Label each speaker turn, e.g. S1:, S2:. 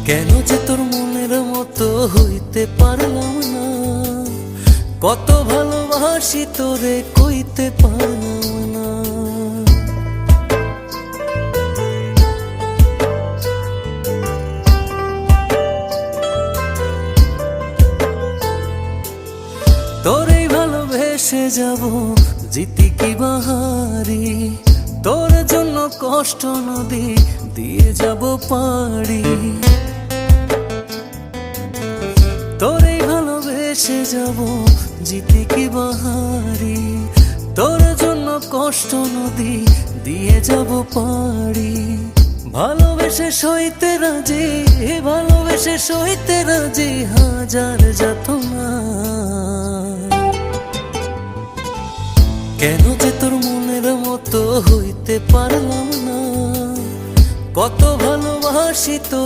S1: কেন যে তোর মনের মতো হইতে পারলাম না, কত ভালোবাসি তোরে কইতে পারলাম না। তোরে ভালোবেসে যাব জিতি কি বাহারি, তোর জন্য কষ্ট নদী দিয়ে যাব পাড়ি। তোরে ভালোবেসে যাব জিতি কি বাহারি, তোর জন্য কষ্ট নদী দিয়ে যাব পাড়ি। ভালোবেসে সইতে রাজি, ভালোবেসে সইতে রাজি হাজার যাতনা। কেন যে তোর মনের মতো হইতে পারলাম না, কত ভালোবাসি তোর।